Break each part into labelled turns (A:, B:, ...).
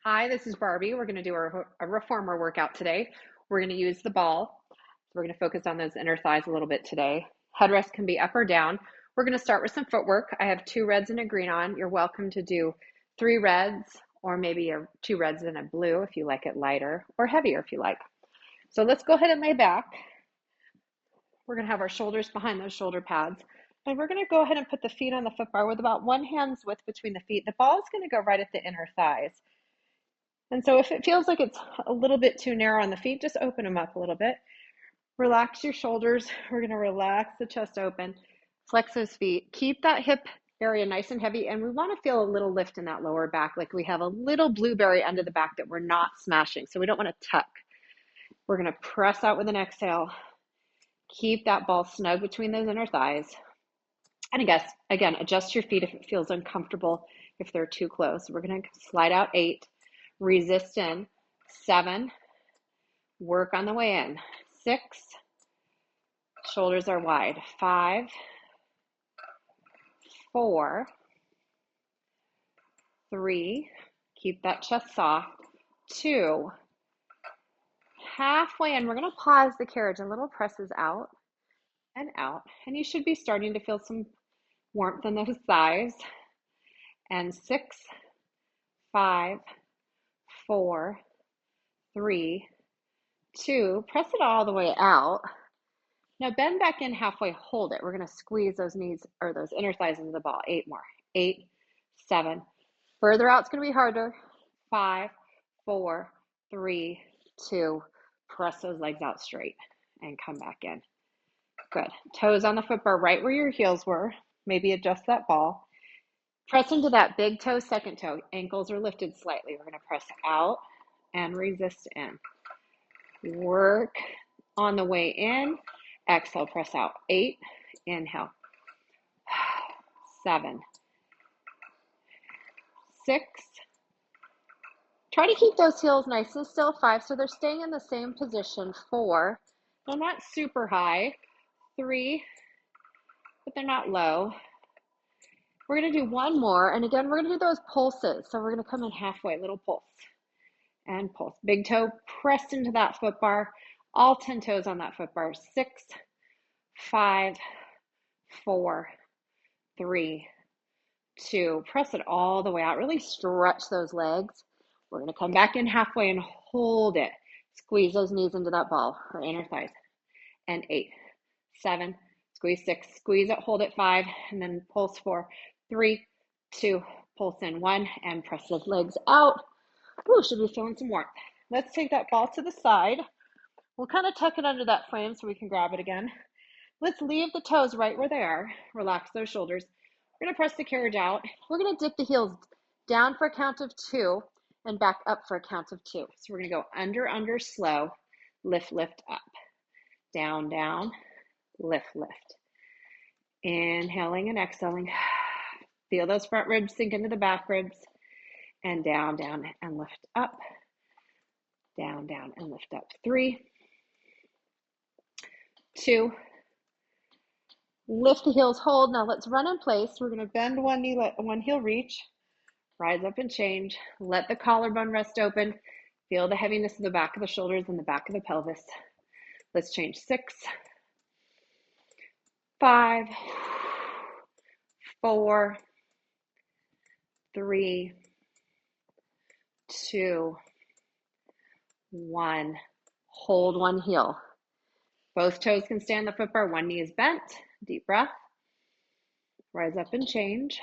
A: Hi, this is Barbie. We're going to do a reformer workout today. We're going to use the ball. We're going to focus on those inner thighs a little bit today. Headrest can be up or down. We're going to start with some footwork. I have 2 reds and a green on. You're welcome to do 3 reds or maybe 2 reds and a blue if you like it lighter, or heavier if you like. So let's go ahead and lay back. We're going to have our shoulders behind those shoulder pads. And we're going to go ahead and put the feet on the foot bar with about 1 hand's width between the feet. The ball is going to go right at the inner thighs. And so if it feels like it's a little bit too narrow on the feet, just open them up a little bit. Relax your shoulders. We're going to relax the chest open. Flex those feet. Keep that hip area nice and heavy. And we want to feel a little lift in that lower back, like we have a little blueberry under the back that we're not smashing. So we don't want to tuck. We're going to press out with an exhale. Keep that ball snug between those inner thighs. And I guess, again, adjust your feet if it feels uncomfortable, if they're too close. We're going to slide out 8. Resist in 7, work on the way in 6, shoulders are wide 5, 4, 3, keep that chest soft 2, halfway in. We're going to pause the carriage, a little presses out and out, and you should be starting to feel some warmth in those thighs, and 6, 5, 4, 3, 2, press it all the way out. Now bend back in halfway, hold it. We're going to squeeze those knees or those inner thighs into the ball. 8 more. 8, 7. Further out, it's going to be harder. 5, 4, 3, 2. Press those legs out straight and come back in. Good. Toes on the foot bar right where your heels were. Maybe adjust that ball. Press into that big toe, second toe. Ankles are lifted slightly. We're going to press out and resist in. Work on the way in. Exhale, press out. 8, inhale. 7, 6. Try to keep those heels nice and still. 5, so they're staying in the same position. 4, they're not super high. 3, but they're not low. We're going to do 1 more, and again, we're going to do those pulses. So we're going to come in halfway, little pulse and pulse. Big toe pressed into that foot bar. All 10 toes on that foot bar. 6, 5, 4, 3, 2. Press it all the way out. Really stretch those legs. We're going to come back in halfway and hold it. Squeeze those knees into that ball or inner thighs. And 8, 7, squeeze 6, squeeze it, hold it 5, and then pulse 4, 3, 2, pulse in 1, and press those legs out. Ooh, should be feeling some warmth. Let's take that ball to the side. We'll kind of tuck it under that frame so we can grab it again. Let's leave the toes right where they are. Relax those shoulders. We're going to press the carriage out. We're going to dip the heels down for a count of 2 and back up for a count of 2. So we're going to go under, under, slow, lift, lift, up. Down, down, lift, lift. Inhaling and exhaling. Feel those front ribs sink into the back ribs. And down, down, and lift up. Down, down, and lift up. 3, 2, lift the heels, hold. Now let's run in place. We're going to bend one knee, let one heel reach. Rise up and change. Let the collarbone rest open. Feel the heaviness of the back of the shoulders and the back of the pelvis. Let's change. 6, 5, 4, 3, 2, 1. Hold one heel. Both toes can stay on the foot bar. One knee is bent. Deep breath. Rise up and change.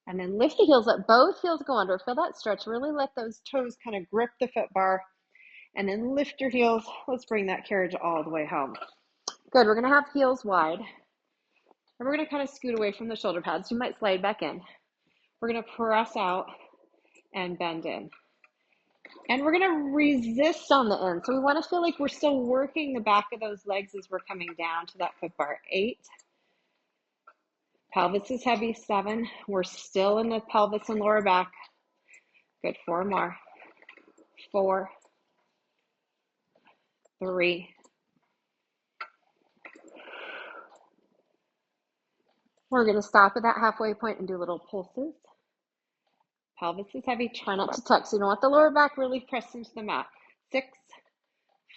A: And then lift the heels up. Both heels go under. Feel that stretch. Really let those toes kind of grip the foot bar. And then lift your heels. Let's bring that carriage all the way home. Good. We're going to have heels wide. And we're going to kind of scoot away from the shoulder pads. You might slide back in. We're going to press out and bend in. And we're going to resist on the end. So we want to feel like we're still working the back of those legs as we're coming down to that foot bar. 8. Pelvis is heavy. 7. We're still in the pelvis and lower back. Good. 4 more. 4, 3. We're going to stop at that halfway point and do little pulses. Pelvis is heavy. Try not to tuck. So you don't want the lower back really pressed into the mat. 6,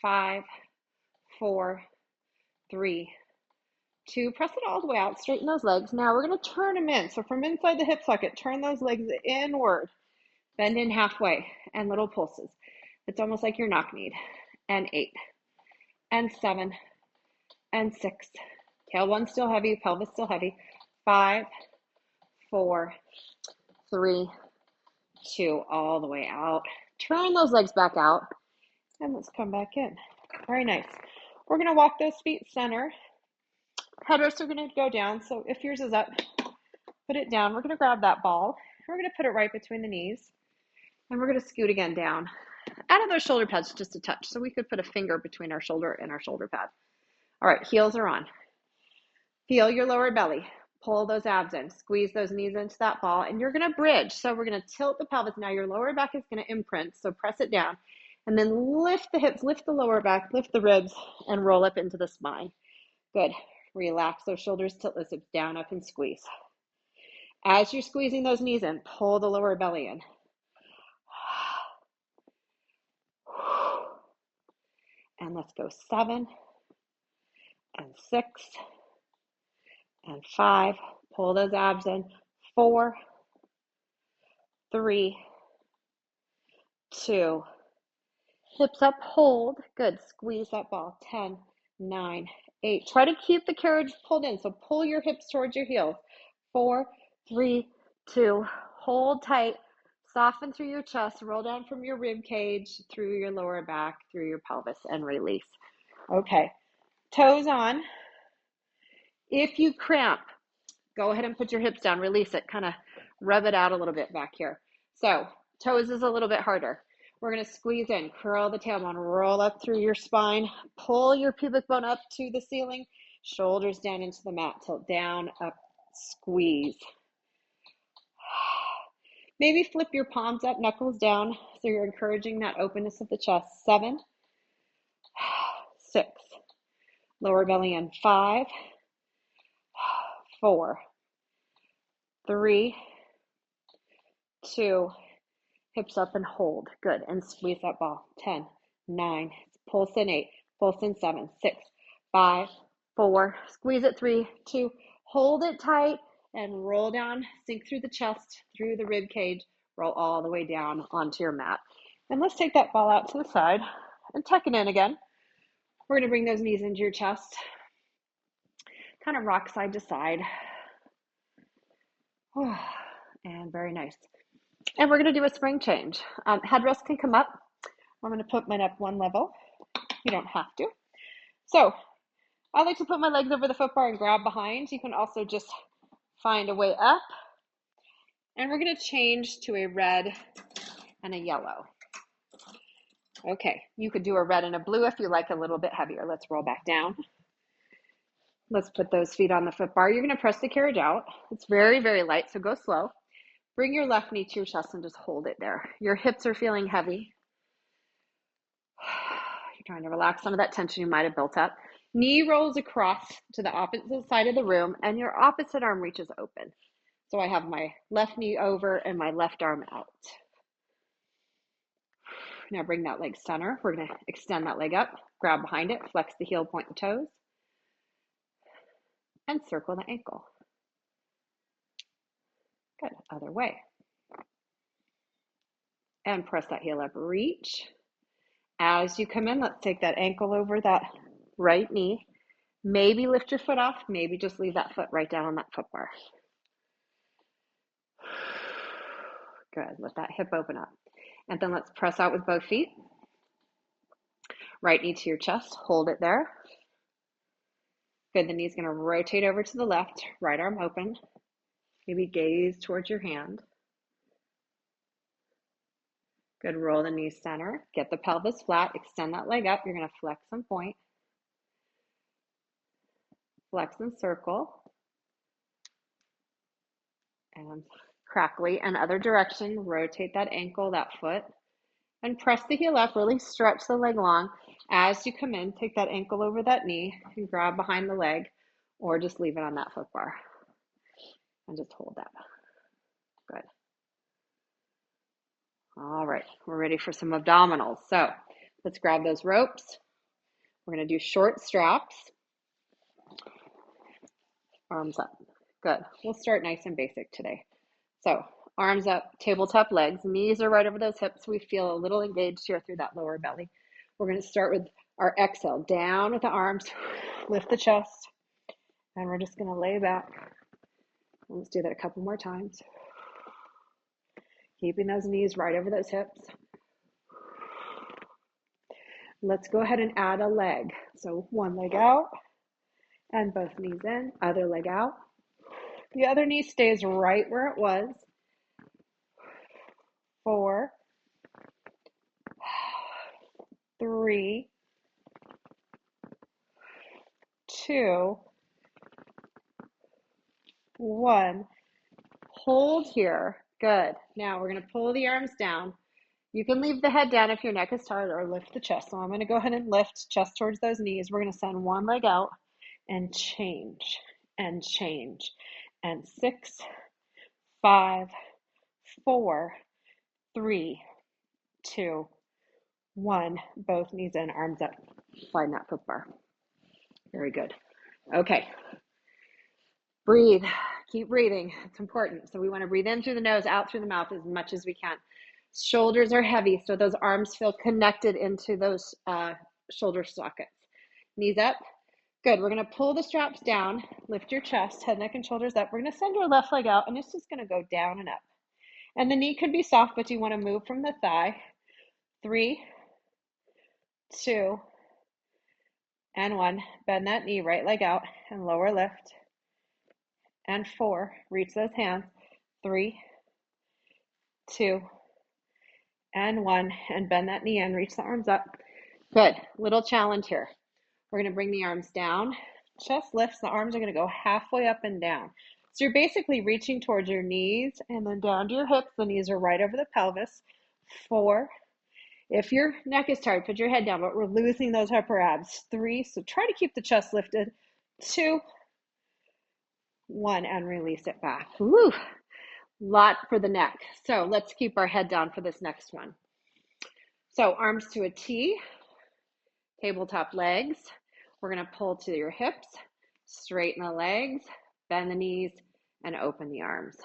A: 5, 4, 3, 2. Press it all the way out. Straighten those legs. Now we're going to turn them in. So from inside the hip socket, turn those legs inward. Bend in halfway and little pulses. It's almost like your knock-kneed. And 8, and 7, and 6. Tailbone still heavy, pelvis still heavy. 5, 4, 3, 2, all the way out. Turn those legs back out, and let's come back in. Very nice. We're going to walk those feet center. Headrests are going to go down, so if yours is up, put it down. We're going to grab that ball. We're going to put it right between the knees, and we're going to scoot again down. Out of those shoulder pads just a touch, so we could put a finger between our shoulder and our shoulder pad. All right, heels are on. Feel your lower belly. Pull those abs in. Squeeze those knees into that ball, and you're going to bridge. So we're going to tilt the pelvis. Now your lower back is going to imprint, so press it down. And then lift the hips, lift the lower back, lift the ribs, and roll up into the spine. Good. Relax those shoulders, tilt those hips down, up, and squeeze. As you're squeezing those knees in, pull the lower belly in. And let's go 7, and 6, and 5. Pull those abs in. 4, 3, 2. Hips up, hold. Good. Squeeze that ball. 10, 9, 8. Try to keep the carriage pulled in. So pull your hips towards your heels. 4, 3, 2. Hold tight. Soften through your chest. Roll down from your rib cage, through your lower back, through your pelvis, and release. Okay. Toes on. If you cramp, go ahead and put your hips down. Release it. Kind of rub it out a little bit back here. So toes is a little bit harder. We're going to squeeze in, curl the tailbone, roll up through your spine, pull your pubic bone up to the ceiling, shoulders down into the mat, tilt down, up, squeeze. Maybe flip your palms up, knuckles down, so you're encouraging that openness of the chest. 7, 6, lower belly in. 5, 4, 3, 2, hips up and hold. Good. And squeeze that ball. 10, 9, pulse in. 8, pulse in. 7, 6, 5, 4, squeeze it. 3, 2, hold it tight and roll down, sink through the chest, through the rib cage, roll all the way down onto your mat. And let's take that ball out to the side and tuck it in again. We're going to bring those knees into your chest. Kind of rock side to side. And very nice. And we're going to do a spring change. Headrest can come up. I'm going to put mine up one level. You don't have to. So I like to put my legs over the foot bar and grab behind. You can also just find a way up. And we're going to change to a red and a yellow. Okay, you could do a red and a blue if you like a little bit heavier. Let's roll back down. Let's put those feet on the foot bar. You're going to press the carriage out. It's very, very light, so go slow. Bring your left knee to your chest and just hold it there. Your hips are feeling heavy. You're trying to relax some of that tension you might have built up. Knee rolls across to the opposite side of the room, and your opposite arm reaches open. So I have my left knee over and my left arm out. Now bring that leg center. We're going to extend that leg up, grab behind it, flex the heel, point the toes, and circle the ankle. Good. Other way. And press that heel up, reach. As you come in, let's take that ankle over that right knee. Maybe lift your foot off, maybe just leave that foot right down on that foot bar. Good. Let that hip open up. And then let's press out with both feet. Right knee to your chest. Hold it there. Good. The knee's going to rotate over to the left. Right arm open. Maybe gaze towards your hand. Good. Roll the knees center. Get the pelvis flat. Extend that leg up. You're going to flex and point. Flex and circle. And crackly and other direction. Rotate that ankle, that foot. And press the heel up. Really stretch the leg long. As you come in, take that ankle over that knee and grab behind the leg, or just leave it on that foot bar. and just hold that. Good. All right, we're ready for some abdominals. So let's grab those ropes. We're going to do short straps. Arms up. Good. We'll start nice and basic today. So arms up, tabletop legs. Knees are right over those hips. We feel a little engaged here through that lower belly. We're going to start with our exhale. Down with the arms. Lift the chest. And we're just going to lay back. Let's do that a couple more times. Keeping those knees right over those hips. Let's go ahead and add a leg. So one leg out and both knees in, other leg out. The other knee stays right where it was. 4, 3, 2, 1. Hold here. Good. Now we're going to pull the arms down. You can leave the head down if your neck is tired or lift the chest. So I'm going to go ahead and lift chest towards those knees. We're going to send one leg out and change and change. And 6, 5, 4, 3, 2, 1. Both knees in, arms up. Find that foot bar. Very good. Okay. Breathe. Keep breathing. It's important. So we want to breathe in through the nose, out through the mouth as much as we can. Shoulders are heavy, so those arms feel connected into those shoulder sockets. Knees up. Good. We're going to pull the straps down. Lift your chest, head, neck, and shoulders up. We're going to send your left leg out, and it's just going to go down and up. And the knee could be soft, but you want to move from the thigh. 3, 2, and 1. Bend that knee, right leg out, and lower lift. And 4, reach those hands. 3, 2, and 1, and bend that knee in, reach the arms up. Good. Little challenge here. We're going to bring the arms down. Chest lifts. The arms are going to go halfway up and down. So you're basically reaching towards your knees and then down to your hips. The knees are right over the pelvis. 4. If your neck is tired, put your head down, but we're losing those upper abs. 3. So try to keep the chest lifted. 2, 1, and release it back. Woo! Lot for the neck. So let's keep our head down for this next one. So arms to a T, tabletop legs. We're going to pull to your hips, straighten the legs, bend the knees, and open the arms.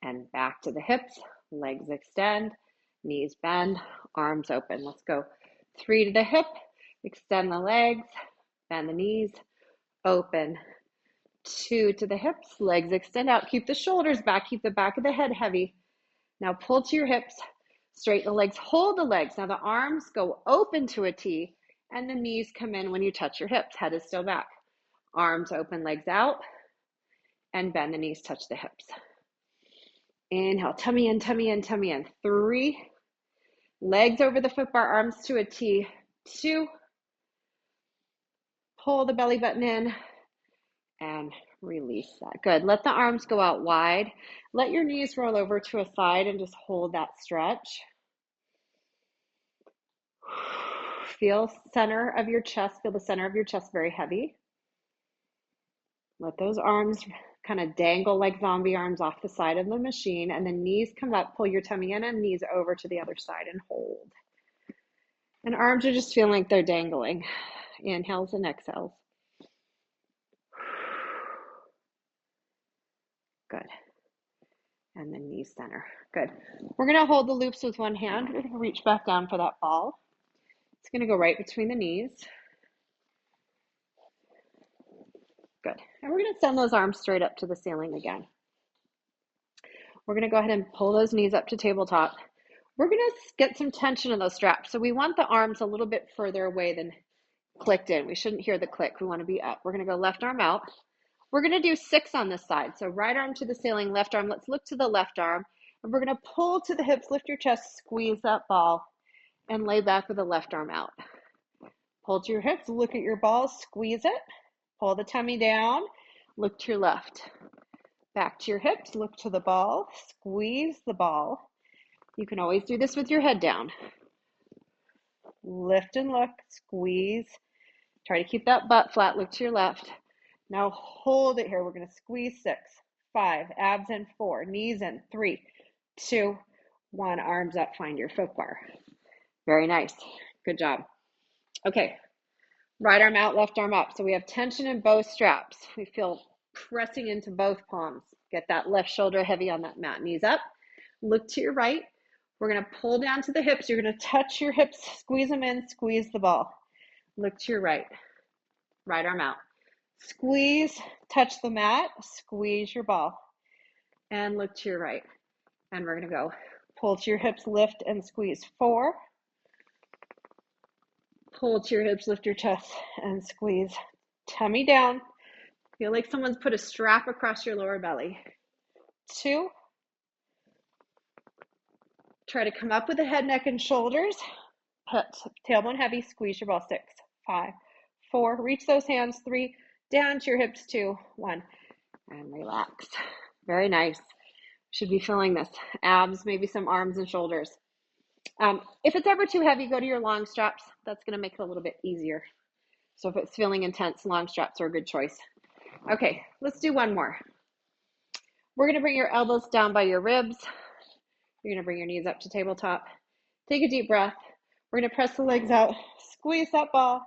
A: And back to the hips, legs extend, knees bend, arms open. Let's go. 3 to the hip, extend the legs, bend the knees, open. 2 to the hips, legs extend out. Keep the shoulders back, keep the back of the head heavy. Now pull to your hips, straighten the legs, hold the legs. Now the arms go open to a T, and the knees come in when you touch your hips. Head is still back. Arms open, legs out, and bend the knees, touch the hips. Inhale, tummy in, tummy in, tummy in. 3, legs over the foot bar, arms to a T. 2, pull the belly button in, and release that. Good. Let the arms go out wide. Let your knees roll over to a side and just hold that stretch. Feel center of your chest. Feel the center of your chest very heavy. Let those arms kind of dangle like zombie arms off the side of the machine, and the knees come up. Pull your tummy in and knees over to the other side and hold. And arms are just feeling like they're dangling. Inhales and exhales. Good. And then knees center. Good. We're going to hold the loops with one hand. We're going to reach back down for that ball. It's going to go right between the knees. Good. And we're going to send those arms straight up to the ceiling again. We're going to go ahead and pull those knees up to tabletop. We're going to get some tension in those straps. So we want the arms a little bit further away than clicked in. We shouldn't hear the click. We want to be up. We're going to go left arm out. We're going to do 6 on this side. So right arm to the ceiling, left arm. Let's look to the left arm. And we're going to pull to the hips, lift your chest, squeeze that ball, and lay back with the left arm out. Pull to your hips, look at your ball, squeeze it. Pull the tummy down, look to your left. Back to your hips, look to the ball, squeeze the ball. You can always do this with your head down. Lift and look, squeeze. Try to keep that butt flat, look to your left. Now hold it here. We're going to squeeze 6, 5, abs in 4, knees in 3, 2, 1, arms up, find your foot bar. Very nice. Good job. Okay, right arm out, left arm up. So we have tension in both straps. We feel pressing into both palms. Get that left shoulder heavy on that mat. Knees up, look to your right. We're going to pull down to the hips. You're going to touch your hips, squeeze them in, squeeze the ball. Look to your right. Right arm out. Squeeze, touch the mat, squeeze your ball. And look to your right. And we're going to go. Pull to your hips, lift and squeeze. 4. Pull to your hips, lift your chest and squeeze. Tummy down. Feel like someone's put a strap across your lower belly. 2. Try to come up with the head, neck, and shoulders. Tailbone heavy, squeeze your ball. 6, 5, 4. Reach those hands. 3. Down to your hips. 2, 1. And relax. Very nice. Should be feeling this. Abs, maybe some arms and shoulders. If it's ever too heavy, go to your long straps. That's going to make it a little bit easier. So if it's feeling intense, long straps are a good choice. Okay, let's do one more. We're going to bring your elbows down by your ribs. You're going to bring your knees up to tabletop. Take a deep breath. We're going to press the legs out, squeeze that ball,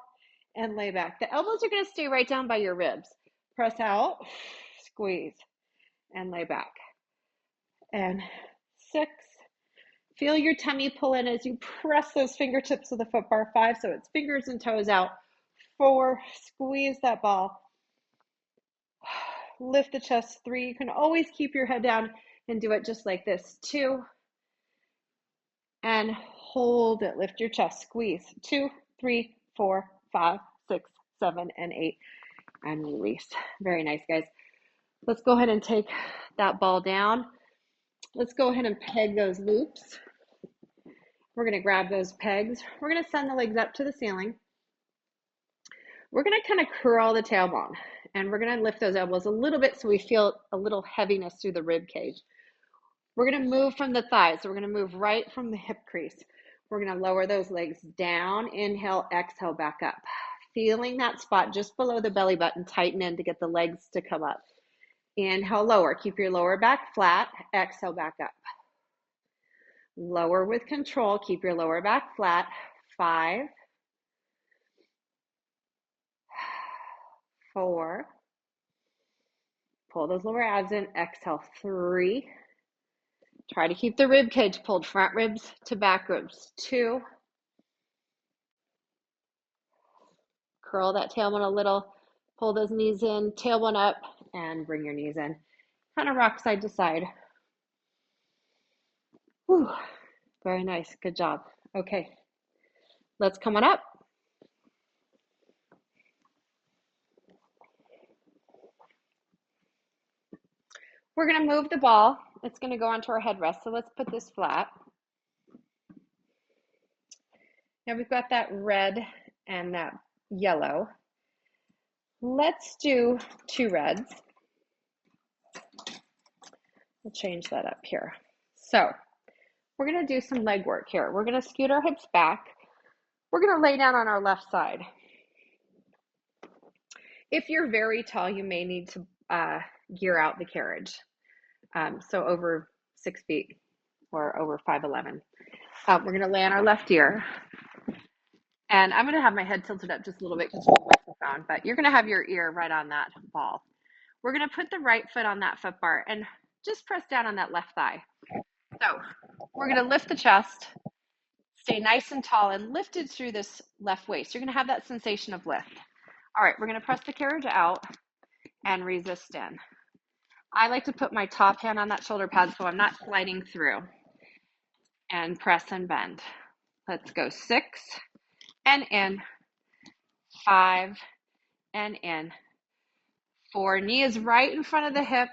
A: and lay back. The elbows are going to stay right down by your ribs. Press out, squeeze, and lay back. And 6. Feel your tummy pull in as you press those fingertips of the foot bar. 5, so it's fingers and toes out. 4, squeeze that ball. Lift the chest. 3, you can always keep your head down and do it just like this. 2, and hold it. Lift your chest, squeeze. 2, 3, 4, 5, 6, 7, and 8, and release. Very nice, guys. Let's go ahead and take that ball down. Let's go ahead and peg those loops. We're going to grab those pegs. We're going to send the legs up to the ceiling. We're going to kind of curl the tailbone, and we're going to lift those elbows a little bit so we feel a little heaviness through the rib cage. We're going to move from the thighs. So we're going to move right from the hip crease. We're going to lower those legs down. Inhale, exhale, back up. Feeling that spot just below the belly button, tighten in to get the legs to come up. Inhale, lower. Keep your lower back flat. Exhale, back up. Lower with control. Keep your lower back flat. 5, 4. Pull those lower abs in. Exhale. 3. Try to keep the rib cage pulled, front ribs to back ribs. 2. Curl that tailbone a little. Pull those knees in, tailbone up, and bring your knees in. Kind of rock side to side. Whew. Very nice. Good job. Okay. Let's come on up. We're going to move the ball. It's going to go onto our headrest. So let's put this flat. Now we've got that red and that yellow. Let's do 2 reds. We'll change that up here. So we're going to do some leg work here. We're going to scoot our hips back. We're going to lay down on our left side. If you're very tall, you may need to gear out the carriage. So over 6 feet or over 5'11". We're going to lay on our left ear. And I'm going to have my head tilted up just a little bit because of the microphone, but you're going to have your ear right on that ball. We're going to put the right foot on that foot bar and just press down on that left thigh. So we're going to lift the chest, stay nice and tall and lifted through this left waist. You're going to have that sensation of lift. All right, we're going to press the carriage out and resist in. I like to put my top hand on that shoulder pad so I'm not sliding through. And press and bend. Let's go. 6 and in. 5 and in. 4, knee is right in front of the hip,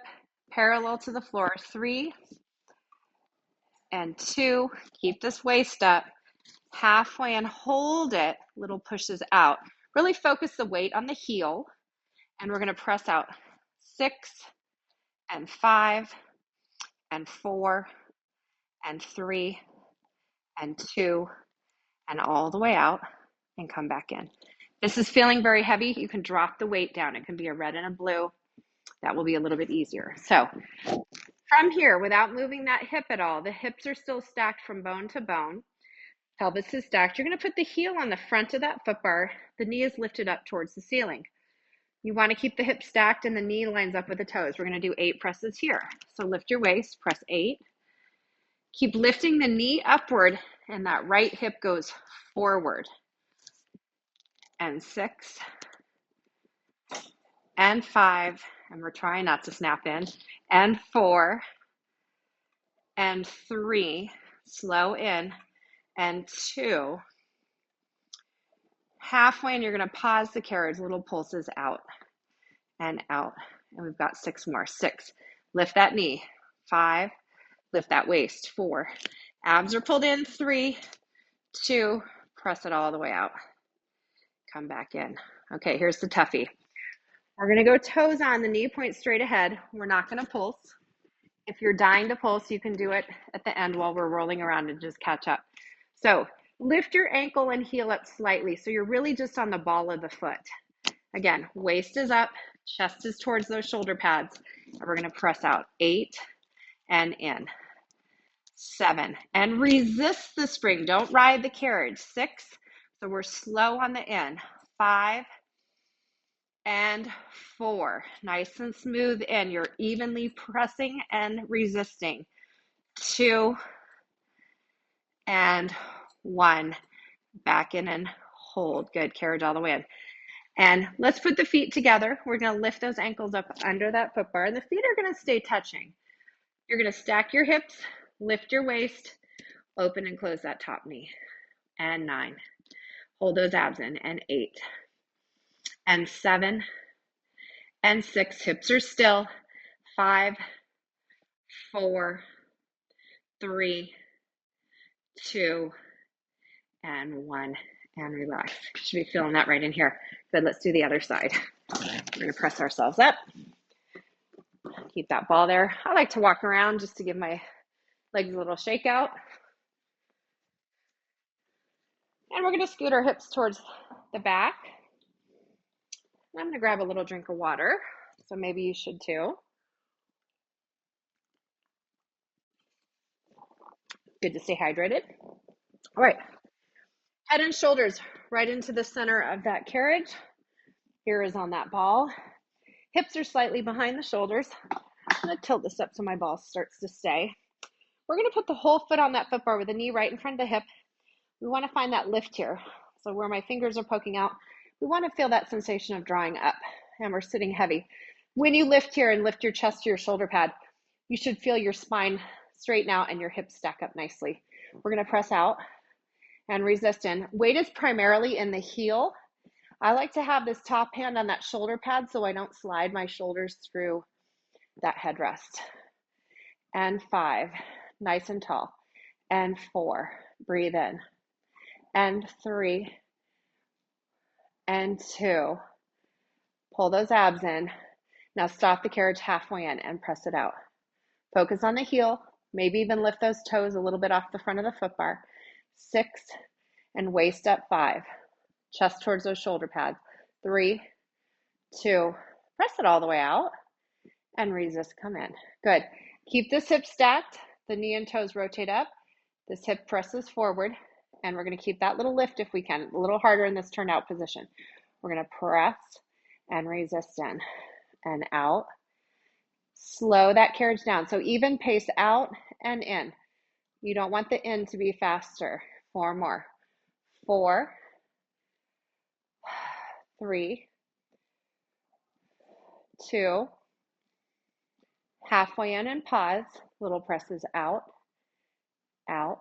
A: parallel to the floor. 3 and 2. Keep this waist up. Halfway and hold it. Little pushes out. Really focus the weight on the heel. And we're going to press out. 6 and 5 and 4 and 3 and 2 and all the way out and come back in. This is feeling very heavy. You can drop the weight down. It can be a red and a blue. That will be a little bit easier. So from here, without moving that hip at all, the hips are still stacked from bone to bone. Pelvis is stacked. You're going to put the heel on the front of that foot bar. The knee is lifted up towards the ceiling. You want to keep the hip stacked and the knee lines up with the toes. We're going to do 8 presses here. So lift your waist, press 8. Keep lifting the knee upward, and that right hip goes forward. And 6, and 5, and we're trying not to snap in, and 4, and 3, slow in, and 2. Halfway, and you're going to pause the carriage, little pulses out and out. And we've got 6 more. 6, lift that knee. 5, lift that waist. 4, abs are pulled in. 3, 2, press it all the way out. Come back in. Okay, here's the toughie. We're going to go toes on, the knee point straight ahead. We're not going to pulse. If you're dying to pulse, you can do it at the end while we're rolling around and just catch up. So lift your ankle and heel up slightly. So you're really just on the ball of the foot. Again, waist is up, chest is towards those shoulder pads. And we're going to press out. 8, and in. 7, and resist the spring. Don't ride the carriage. 6, so we're slow on the in. 5, and 4, nice and smooth in. You're evenly pressing and resisting. 2, and 1, back in and hold. Good, carriage all the way in. And let's put the feet together. We're going to lift those ankles up under that foot bar, and the feet are going to stay touching. You're going to stack your hips, lift your waist, open and close that top knee. And 9, hold those abs in. And 8, and 7, and 6, hips are still. 5, 4, 3, 2, and 1, and relax. Should be feeling that right in here. Good, let's do the other side. We're going to press ourselves up. Keep that ball there. I like to walk around just to give my legs a little shake out. And we're going to scoot our hips towards the back. I'm going to grab a little drink of water, so maybe you should too. Good to stay hydrated. All right, head and shoulders right into the center of that carriage. Here is on that ball. Hips are slightly behind the shoulders. I'm going to tilt this up so my ball starts to stay. We're going to put the whole foot on that foot bar with the knee right in front of the hip. We want to find that lift here. So where my fingers are poking out, we want to feel that sensation of drawing up, and we're sitting heavy. When you lift here and lift your chest to your shoulder pad, you should feel your spine straighten out and your hips stack up nicely. We're going to press out and resist in. Weight is primarily in the heel. I like to have this top hand on that shoulder pad so I don't slide my shoulders through that headrest. And 5, nice and tall. And 4, breathe in. And 3, and 2, pull those abs in. Now stop the carriage halfway in and press it out. Focus on the heel, maybe even lift those toes a little bit off the front of the foot bar. 6, and waist up. 5, chest towards those shoulder pads. 3, 2, press it all the way out and resist, come in. Good. Keep this hip stacked, the knee and toes rotate up. This hip presses forward, and we're going to keep that little lift if we can, a little harder in this turned out position. We're going to press and resist in and out. Slow that carriage down. So even pace out and in. You don't want the in to be faster. 4 more. 4, 3, 2, halfway in and pause. Little presses out, out.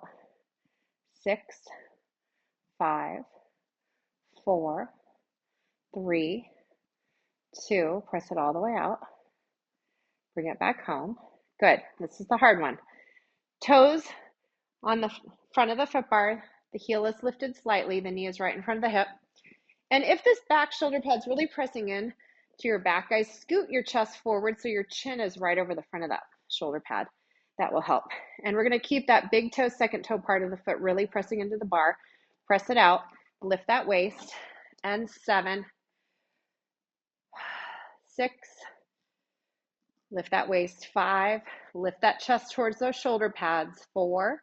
A: 6, 5, 4, 3, 2, press it all the way out. Bring it back home. Good. This is the hard one. Toes on the front of the foot bar. The heel is lifted slightly. The knee is right in front of the hip. And if this back shoulder pad's really pressing in to your back, guys, scoot your chest forward so your chin is right over the front of that shoulder pad. That will help. And we're going to keep that big toe, second toe part of the foot really pressing into the bar. Press it out. Lift that waist. And 7, 6, Lift that waist. 5. Lift that chest towards those shoulder pads. 4.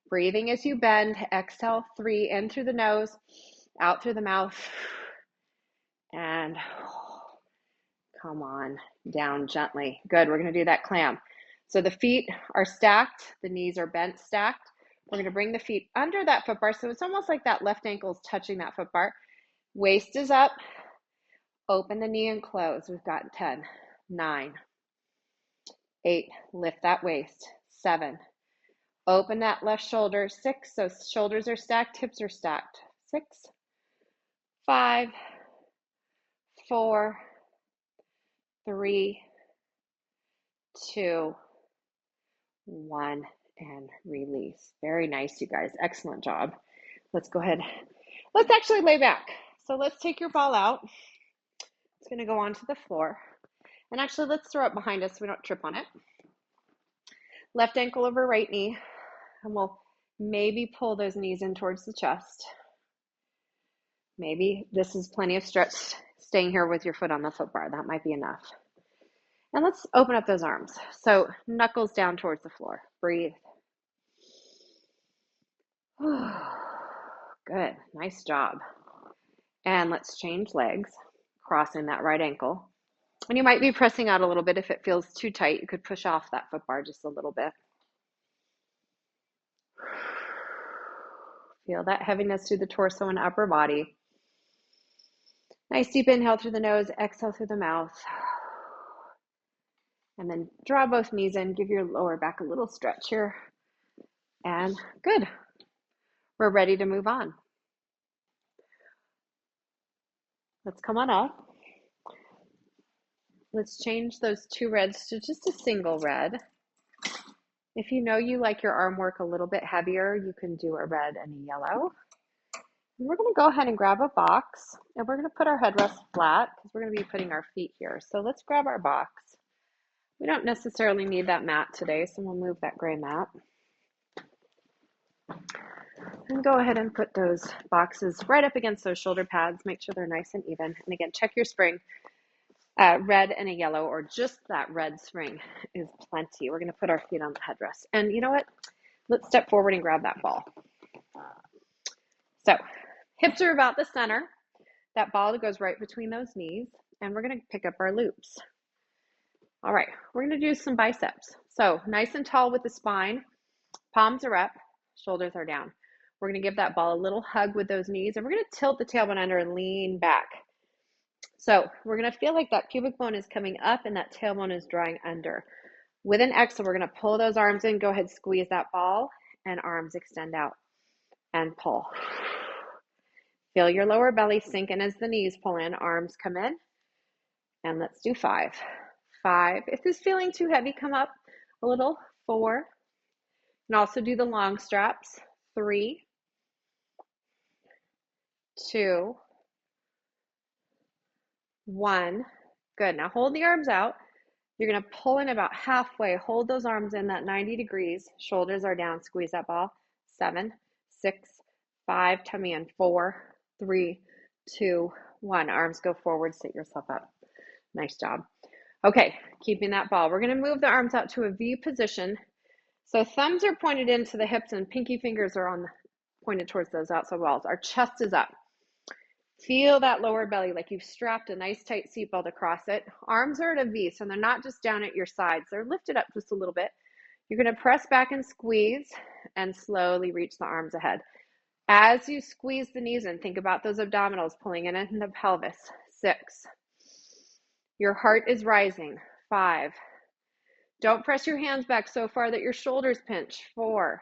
A: Breathing as you bend. Exhale. 3. In through the nose, out through the mouth. And come on, down gently. Good. We're going to do that clam. So the feet are stacked. The knees are bent, stacked. We're going to bring the feet under that foot bar. So it's almost like that left ankle is touching that foot bar. Waist is up. Open the knee and close. We've got 10, 9, 8. Lift that waist. 7. Open that left shoulder. 6. So shoulders are stacked, hips are stacked. 6, 5, 4, 3, 2, 1, and release. Very nice, you guys. Excellent job. Let's go ahead. Let's actually lay back. So let's take your ball out. It's going to go onto the floor. And actually, let's throw it behind us so we don't trip on it. Left ankle over right knee. And we'll maybe pull those knees in towards the chest. Maybe this is plenty of stretch staying here with your foot on the foot bar. That might be enough. And let's open up those arms. So knuckles down towards the floor. Breathe. Good. Nice job. And let's change legs, crossing that right ankle. And you might be pressing out a little bit. If it feels too tight, you could push off that foot bar just a little bit. Feel that heaviness through the torso and upper body. Nice deep inhale through the nose, exhale through the mouth. And then draw both knees in, give your lower back a little stretch here. And good. We're ready to move on. Let's come on up. Let's change those 2 reds to just a single red. If you know you like your arm work a little bit heavier, you can do a red and a yellow. And we're going to go ahead and grab a box, and we're going to put our headrest flat because we're going to be putting our feet here. So let's grab our box. We don't necessarily need that mat today, so we'll move that gray mat. And go ahead and put those boxes right up against those shoulder pads. Make sure they're nice and even. And again, check your spring. Red and a yellow, or just that red spring is plenty. We're going to put our feet on the headrest. And you know what? Let's step forward and grab that ball. So hips are about the center. That ball goes right between those knees. And we're going to pick up our loops. All right, we're going to do some biceps. So nice and tall with the spine. Palms are up, shoulders are down. We're going to give that ball a little hug with those knees, and we're going to tilt the tailbone under and lean back. So we're going to feel like that pubic bone is coming up and that tailbone is drawing under. With an exhale, we're going to pull those arms in. Go ahead, squeeze that ball, and arms extend out and pull. Feel your lower belly sink in as the knees pull in, arms come in. And let's do 5. 5. If this is feeling too heavy, come up a little. 4. And also do the long straps. 3, 2, 1. Good. Now hold the arms out. You're going to pull in about halfway. Hold those arms in that 90 degrees. Shoulders are down. Squeeze that ball. 7, 6, 5. Tummy in. 4, 3, 2, 1. Arms go forward. Sit yourself up. Nice job. Okay, keeping that ball. We're going to move the arms out to a V position. So thumbs are pointed into the hips and pinky fingers are pointed towards those outside walls. Our chest is up. Feel that lower belly like you've strapped a nice tight seatbelt across it. Arms are at a V, so they're not just down at your sides. They're lifted up just a little bit. You're going to press back and squeeze and slowly reach the arms ahead. As you squeeze the knees in, think about those abdominals pulling in the pelvis. 6. Your heart is rising. 5. Don't press your hands back so far that your shoulders pinch. 4.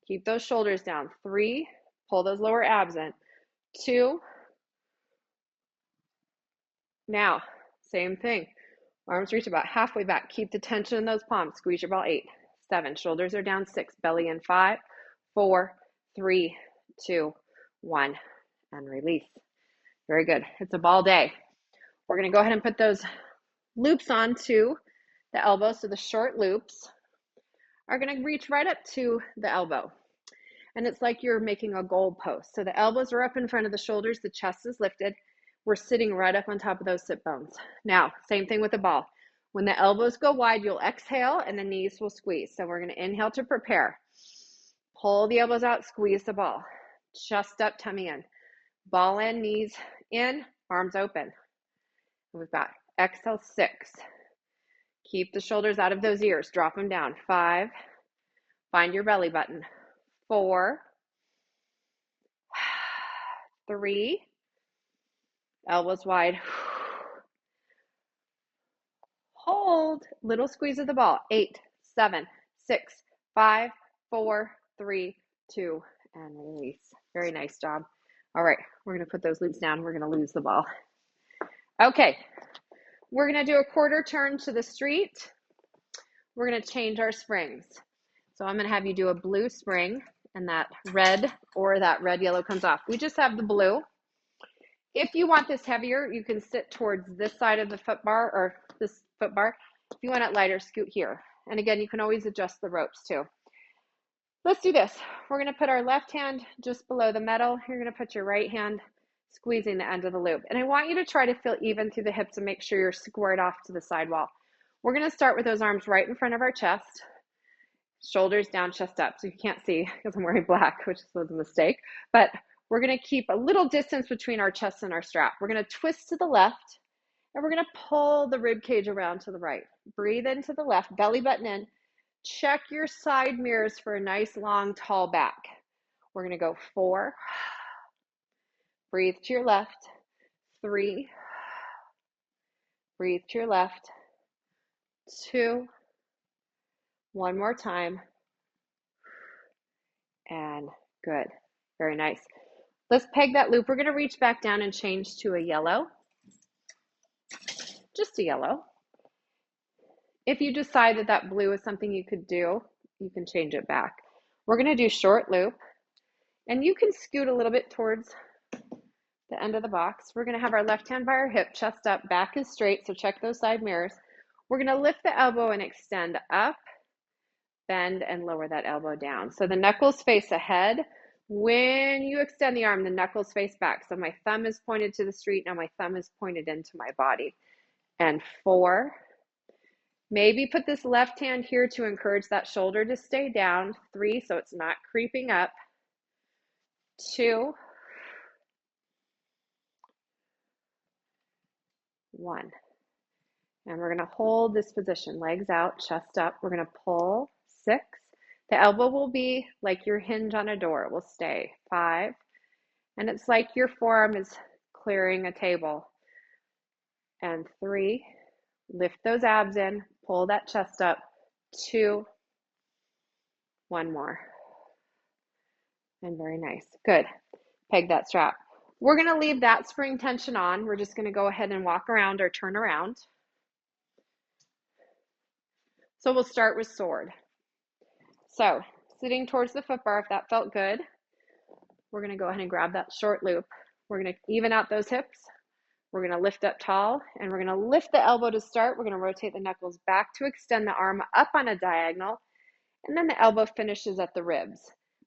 A: Keep those shoulders down. 3. Pull those lower abs in. 2. Now, same thing. Arms reach about halfway back. Keep the tension in those palms. Squeeze your ball. 8. 7. Shoulders are down. 6. Belly in. 5, 4, 3, 2, 1. And release. Very good. It's a ball day. We're going to go ahead and put those loops onto the elbow. So the short loops are going to reach right up to the elbow. And it's like you're making a goal post. So the elbows are up in front of the shoulders. The chest is lifted. We're sitting right up on top of those sit bones. Now, same thing with the ball. When the elbows go wide, you'll exhale and the knees will squeeze. So we're going to inhale to prepare. Pull the elbows out, squeeze the ball. Chest up, tummy in. Ball in, knees in, arms open. We've got exhale, 6. Keep the shoulders out of those ears. Drop them down. 5. Find your belly button. 4. 3. Elbows wide. Hold. Little squeeze of the ball. 8, 7, 6, 5, 4, 3, 2, and release. Very nice job. All right, we're going to put those loops down. We're going to lose the ball. Okay, we're going to do a quarter turn to the street. We're going to change our springs. So I'm going to have you do a blue spring, and that red or that red yellow comes off. We just have the blue. If you want this heavier, you can sit towards this side of the foot bar or this foot bar. If you want it lighter, scoot here. And again, you can always adjust the ropes too. Let's do this. We're going to put our left hand just below the metal. You're going to put your right hand squeezing the end of the loop. And I want you to try to feel even through the hips and make sure you're squared off to the sidewall. We're going to start with those arms right in front of our chest. Shoulders down, chest up. So you can't see because I'm wearing black, which was a mistake. But we're going to keep a little distance between our chest and our strap. We're going to twist to the left, and we're going to pull the rib cage around to the right. Breathe into the left, belly button in. Check your side mirrors for a nice, long, tall back. We're going to go 4. Breathe to your left. 3. Breathe to your left. 2. One more time. And good. Very nice. Let's peg that loop. We're going to reach back down and change to a yellow. Just a yellow. If you decide that that blue is something you could do, you can change it back. We're going to do short loop. And you can scoot a little bit towards the end of the box. We're going to have our left hand by our hip, chest up, back is straight. So check those side mirrors. We're going to lift the elbow and extend up, bend, and lower that elbow down. So the knuckles face ahead. When you extend the arm, the knuckles face back. So my thumb is pointed to the street. Now my thumb is pointed into my body. And 4. Maybe put this left hand here to encourage that shoulder to stay down. 3, so it's not creeping up. 2. 1. And we're going to hold this position, legs out, chest up. We're going to pull. 6. The elbow will be like your hinge on a door. It will stay. 5. And it's like your forearm is clearing a table. And 3. Lift those abs in, pull that chest up. 2. 1 more. And very nice. Good. Peg that strap. We're going to leave that spring tension on. We're just going to go ahead and walk around or turn around. So we'll start with sword. So sitting towards the foot bar, if that felt good, we're going to go ahead and grab that short loop. We're going to even out those hips. We're going to lift up tall, and we're going to lift the elbow to start. We're going to rotate the knuckles back to extend the arm up on a diagonal, and then the elbow finishes at the ribs.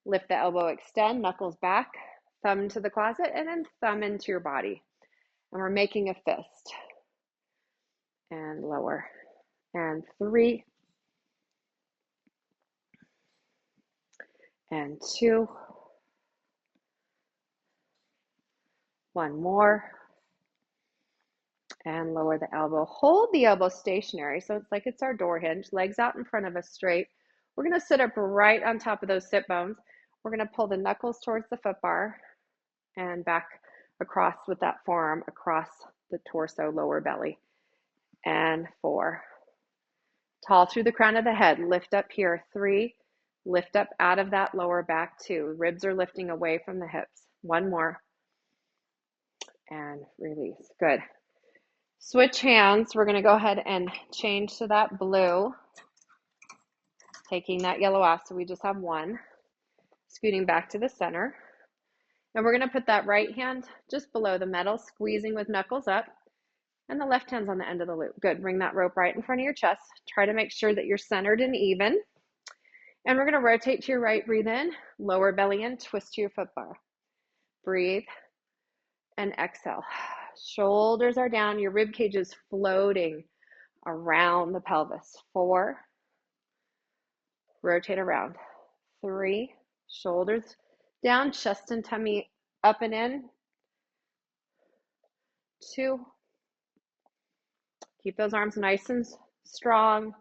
A: Lift the elbow, extend, knuckles back, thumb to the closet, and then thumb into your body. And we're making a fist. And lower. And 3. And 2. 1 more. And lower the elbow. Hold the elbow stationary, so it's like it's our door hinge. Legs out in front of us straight. We're going to sit up right on top of those sit bones. We're going to pull the knuckles towards the foot bar and back across with that forearm across the torso, lower belly. And 4. Tall through the crown of the head. Lift up here. 3. Lift up out of that lower back. 2. Ribs are lifting away from the hips. 1 more. And release. Good. Switch hands. We're going to go ahead and change to that blue. Taking that yellow off, so we just have 1. Scooting back to the center. And we're going to put that right hand just below the metal, squeezing with knuckles up. And the left hand's on the end of the loop. Good. Bring that rope right in front of your chest. Try to make sure that you're centered and even. And we're going to rotate to your right. Breathe in. Lower belly in. Twist to your foot bar. Breathe. And exhale. Shoulders are down. Your rib cage is floating. around the pelvis. 4, rotate around. 3, shoulders down, chest and tummy up and in. 2, keep those arms nice and strong,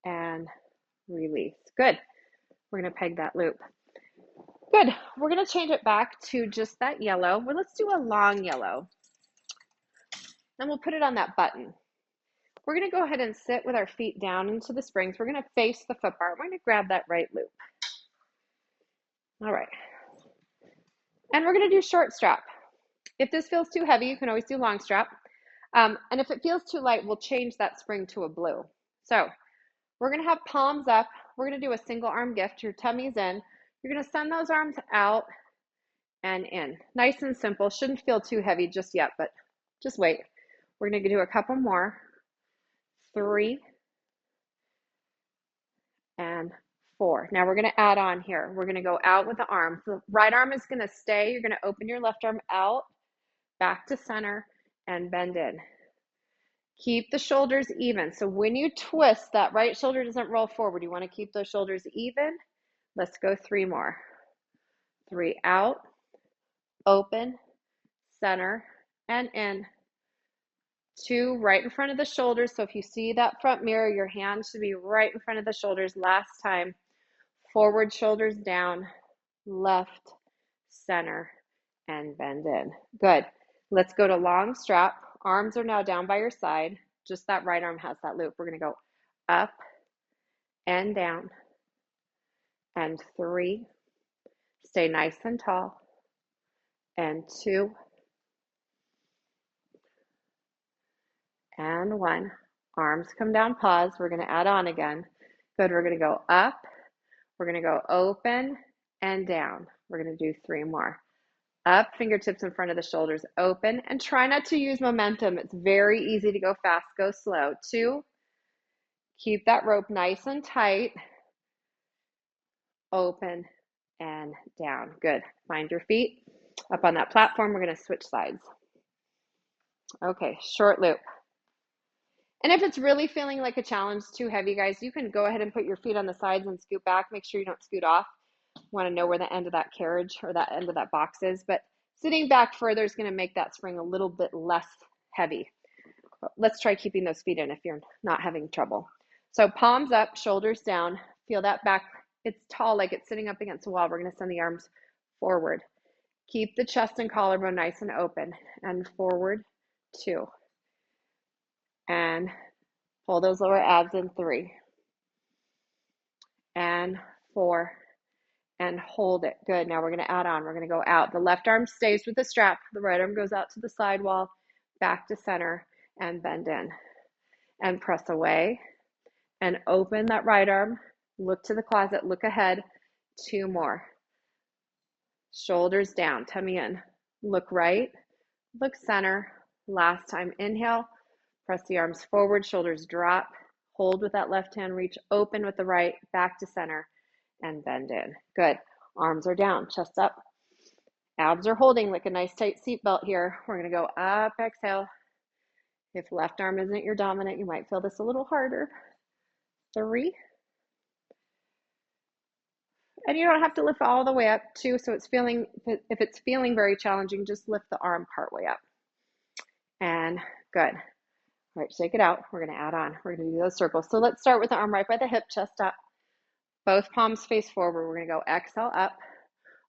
A: and release. Good. We're going to peg that loop. Good. We're going to change it back to just that yellow. Well, let's do a long yellow. Then we'll put it on that button. We're going to go ahead and sit with our feet down into the springs. We're going to face the foot bar. We're going to grab that right loop. All right. And we're going to do short strap. If this feels too heavy, you can always do long strap. And if it feels too light, we'll change that spring to a blue. So we're going to have palms up. We're going to do a single arm gift. Your tummy's in. You're going to send those arms out and in. Nice and simple. Shouldn't feel too heavy just yet, but just wait. We're going to do a couple more. 3 and 4. Now we're going to add on here. We're going to go out with the arms. The right arm is going to stay. You're going to open your left arm out, back to center, and bend in. Keep the shoulders even. So when you twist, that right shoulder doesn't roll forward. You want to keep those shoulders even. Let's go 3 more. 3 out, open, center, and in. 2 right in front of the shoulders. So if you see that front mirror, your hand should be right in front of the shoulders. Last time. Forward, shoulders down, left, center, and bend in. Good. Let's go to long strap. Arms are now down by your side. Just that right arm has that loop. We're going to go up and down. And 3. Stay nice and tall. And 2. And 1. Arms come down, pause. We're going to add on again. Good. We're going to go up. We're going to go open and down. We're going to do 3 more. Up, fingertips in front of the shoulders, open, and try not to use momentum. It's very easy to go fast, go slow. 2, keep that rope nice and tight. Open and down. Good. Find your feet up on that platform. We're going to switch sides. Okay, short loop. And if it's really feeling like a challenge, too heavy, guys, you can go ahead and put your feet on the sides and scoot back. Make sure you don't scoot off. Want to know where the end of that carriage or that end of that box is, but sitting back further is going to make that spring a little bit less heavy. Let's try keeping those feet in if you're not having trouble. So palms up, shoulders down. Feel that back. It's tall, like it's sitting up against the wall. We're going to send the arms forward. Keep the chest and collarbone nice and open. And forward, 2. And pull those lower abs in. 3. And 4. And hold it. Good. Now we're going to add on. We're going to go out. The left arm stays with the strap. The right arm goes out to the side wall, back to center, and bend in. And press away. And open that right arm. Look to the closet. Look ahead. 2 more. Shoulders down. Tummy in. Look right. Look center. Last time. Inhale. Press the arms forward. Shoulders drop. Hold with that left hand. Reach open with the right. Back to center. And bend in. Good. Arms are down, chest up. Abs are holding like a nice tight seatbelt here. We're going to go up, exhale. If left arm isn't your dominant, you might feel this a little harder. 3. And you don't have to lift all the way up, 2. So it's feeling, if it's feeling very challenging, just lift the arm part way up. And good. All right, shake it out. We're going to add on. We're going to do those circles. So let's start with the arm right by the hip, chest up. Both palms face forward. We're going to go exhale up,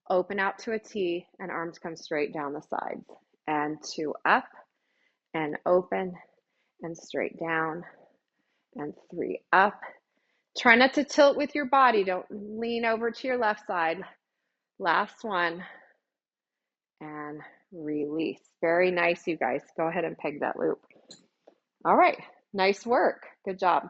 A: open out to a T, and arms come straight down the sides. And 2 up, and open, and straight down, and 3 up. Try not to tilt with your body. Don't lean over to your left side. Last one, and release. Very nice, you guys. Go ahead and peg that loop. All right, nice work. Good job.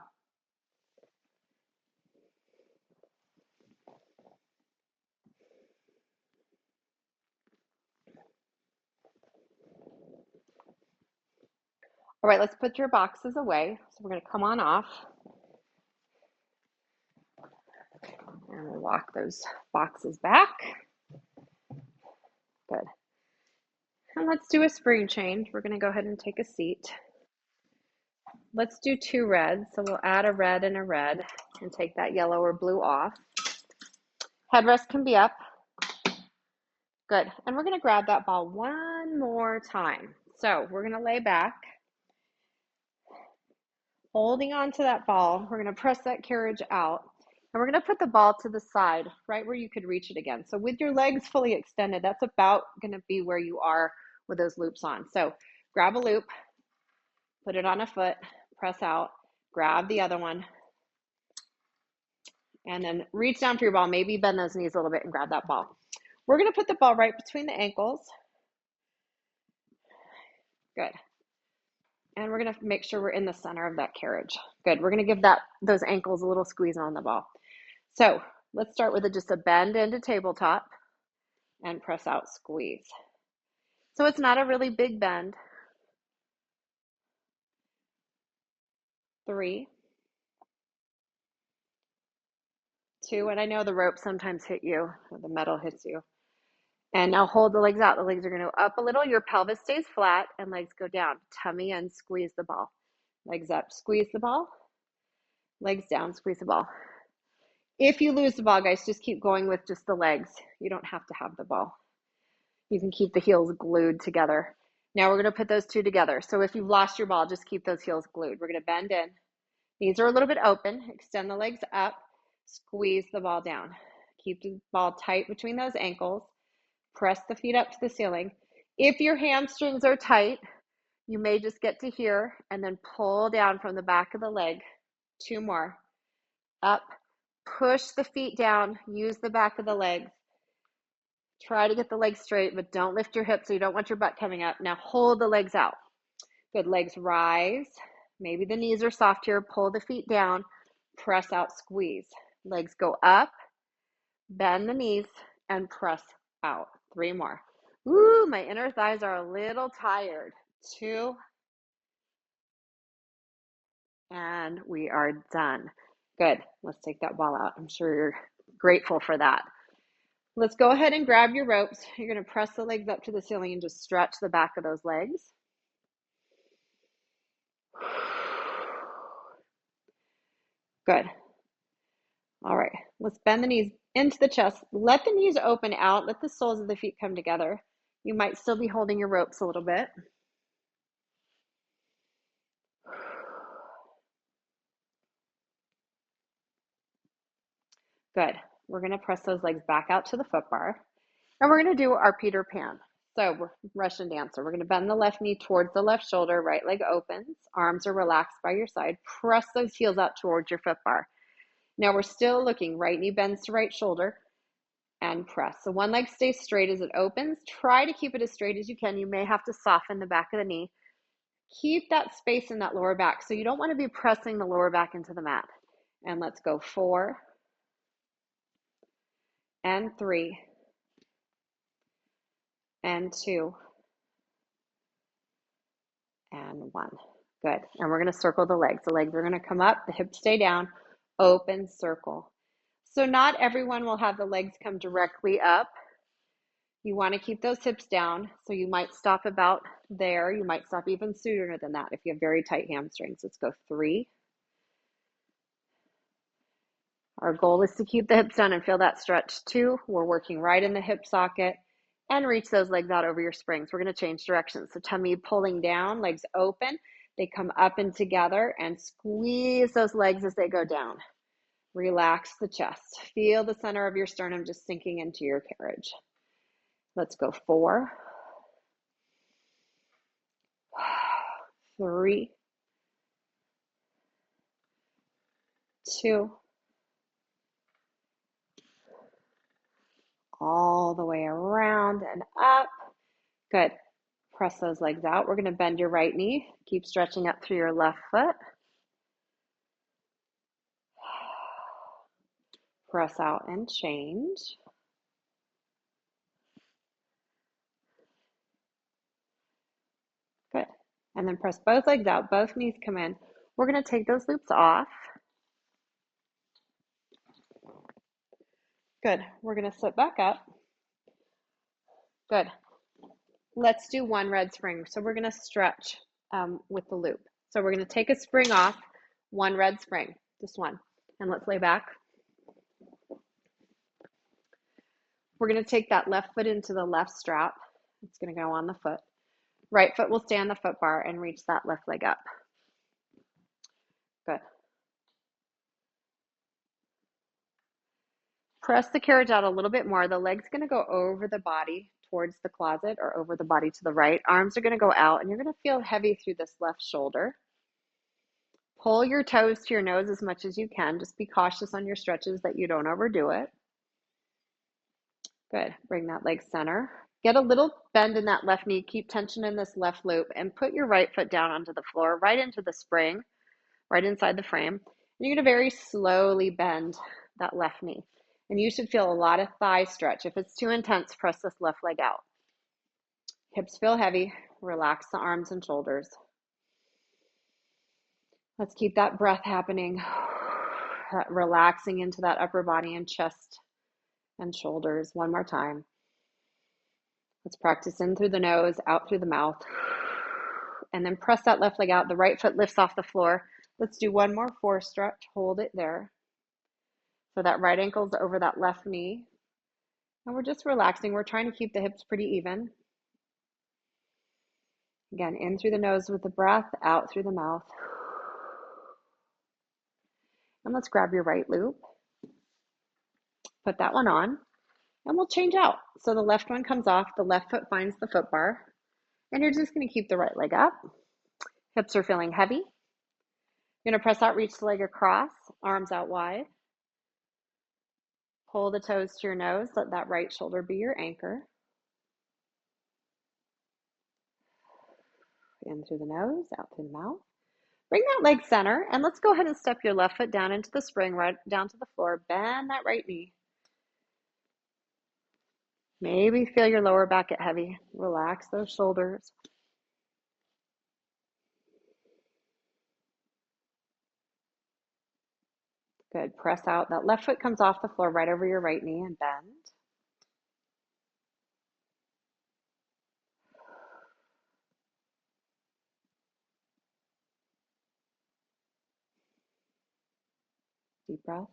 A: All right, let's put your boxes away. So we're going to come on off. And we'll walk those boxes back. Good. And let's do a spring change. We're going to go ahead and take a seat. Let's do 2 reds. So we'll add a red and take that yellow or blue off. Headrest can be up. Good. And we're going to grab that ball one more time. So we're going to lay back, holding on to that ball. We're going to press that carriage out. And we're going to put the ball to the side, right where you could reach it again. So with your legs fully extended, that's about going to be where you are with those loops on. So grab a loop, put it on a foot, press out, grab the other one, and then reach down for your ball. Maybe bend those knees a little bit and grab that ball. We're going to put the ball right between the ankles. Good. And we're going to make sure we're in the center of that carriage. Good. We're going to give those ankles a little squeeze on the ball. So let's start with just a bend into tabletop and press out, squeeze. So it's not a really big bend. 3, 2, and I know the rope sometimes hit you, or the metal hits you. And now hold the legs out. The legs are going to go up a little. Your pelvis stays flat and legs go down. Tummy in, squeeze the ball. Legs up, squeeze the ball. Legs down, squeeze the ball. If you lose the ball, guys, just keep going with just the legs. You don't have to have the ball. You can keep the heels glued together. Now we're going to put those two together. So if you've lost your ball, just keep those heels glued. We're going to bend in. Knees are a little bit open. Extend the legs up. Squeeze the ball down. Keep the ball tight between those ankles. Press the feet up to the ceiling. If your hamstrings are tight, you may just get to here and then pull down from the back of the leg. 2 more. Up. Push the feet down. Use the back of the legs. Try to get the legs straight, but don't lift your hips so you don't want your butt coming up. Now hold the legs out. Good. Legs rise. Maybe the knees are soft here. Pull the feet down. Press out, squeeze. Legs go up. Bend the knees and press out. 3 more. Ooh, my inner thighs are a little tired. 2. And we are done. Good. Let's take that ball out. I'm sure you're grateful for that. Let's go ahead and grab your ropes. You're going to press the legs up to the ceiling and just stretch the back of those legs. Good. All right. Let's bend the knees into the chest. Let the knees open out. Let the soles of the feet come together. You might still be holding your ropes a little bit. Good. We're going to press those legs back out to the foot bar. And we're going to do our Peter Pan. So we're Russian dancer. We're going to bend the left knee towards the left shoulder. Right leg opens. Arms are relaxed by your side. Press those heels out towards your foot bar. Now we're still looking. Right knee bends to right shoulder and press. So one leg stays straight as it opens. Try to keep it as straight as you can. You may have to soften the back of the knee. Keep that space in that lower back. So you don't want to be pressing the lower back into the mat. And let's go 4 and 3 and 2 and 1. Good. And we're going to circle the legs. The legs are going to come up, the hips stay down, open, circle. So not everyone will have the legs come directly up. You want to keep those hips down. So you might stop about there. You might stop even sooner than that if you have very tight hamstrings. Let's go 3. Our goal is to keep the hips down and feel that stretch. 2, we're working right in the hip socket. And reach those legs out over your springs. We're going to change directions. So tummy pulling down, legs open. They come up and together and squeeze those legs as they go down. Relax the chest. Feel the center of your sternum just sinking into your carriage. Let's go 4, 3, 2, all the way around and up. Good. Press those legs out. We're going to bend your right knee. Keep stretching up through your left foot. Press out and change. Good. And then press both legs out. Both knees come in. We're going to take those loops off. Good. We're going to sit back up. Good. Let's do 1 red spring. So we're going to stretch with the loop. So we're going to take a spring off, one red spring, just one. And let's lay back. We're going to take that left foot into the left strap. It's going to go on the foot. Right foot will stay on the foot bar and reach that left leg up. Good. Press the carriage out a little bit more. The leg's going to go over the body towards the closet or over the body to the right. Arms are going to go out, and you're going to feel heavy through this left shoulder. Pull your toes to your nose as much as you can. Just be cautious on your stretches that you don't overdo it. Good. Bring that leg center. Get a little bend in that left knee. Keep tension in this left loop and put your right foot down onto the floor, right into the spring, right inside the frame. And you're going to very slowly bend that left knee. And you should feel a lot of thigh stretch. If it's too intense, press this left leg out. Hips feel heavy. Relax the arms and shoulders. Let's keep that breath happening. Relaxing into that upper body and chest and shoulders. One more time. Let's practice in through the nose, out through the mouth. And then press that left leg out. The right foot lifts off the floor. Let's do one more force stretch. Hold it there. So that right ankle's over that left knee. And we're just relaxing. We're trying to keep the hips pretty even. Again, in through the nose with the breath, out through the mouth. And let's grab your right loop. Put that one on. And we'll change out. So the left one comes off. The left foot finds the foot bar. And you're just going to keep the right leg up. Hips are feeling heavy. You're going to press out, reach the leg across, arms out wide. Pull the toes to your nose. Let that right shoulder be your anchor. In through the nose, out through the mouth. Bring that leg center, and let's go ahead and step your left foot down into the spring, right down to the floor. Bend that right knee. Maybe feel your lower back get heavy. Relax those shoulders. Good. Press out. That left foot comes off the floor right over your right knee and bend. Deep breath.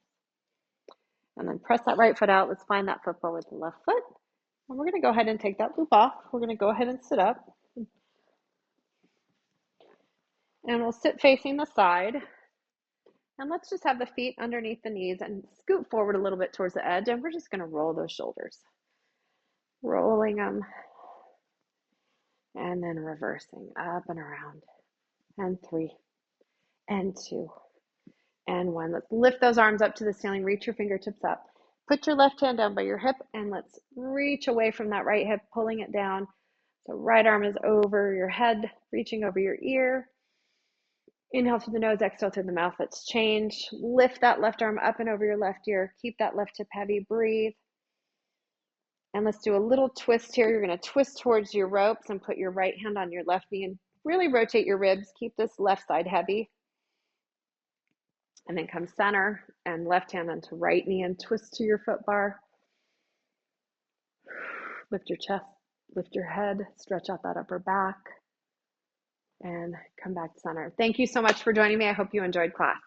A: And then press that right foot out. Let's find that foot bar with the left foot. And we're going to go ahead and take that loop off. We're going to go ahead and sit up. And we'll sit facing the side. And let's just have the feet underneath the knees and scoot forward a little bit towards the edge. And we're just going to roll those shoulders. Rolling them. And then reversing up and around. And 3. And 2. And 1. Let's lift those arms up to the ceiling. Reach your fingertips up. Put your left hand down by your hip. And let's reach away from that right hip, pulling it down. So right arm is over your head, reaching over your ear. Inhale through the nose, exhale through the mouth. Let's change. Lift that left arm up and over your left ear. Keep that left hip heavy. Breathe. And let's do a little twist here. You're going to twist towards your ropes and put your right hand on your left knee and really rotate your ribs. Keep this left side heavy. And then come center and left hand onto right knee and twist to your foot bar. Lift your chest, lift your head, stretch out that upper back. And come back to center. Thank you so much for joining me. I hope you enjoyed class.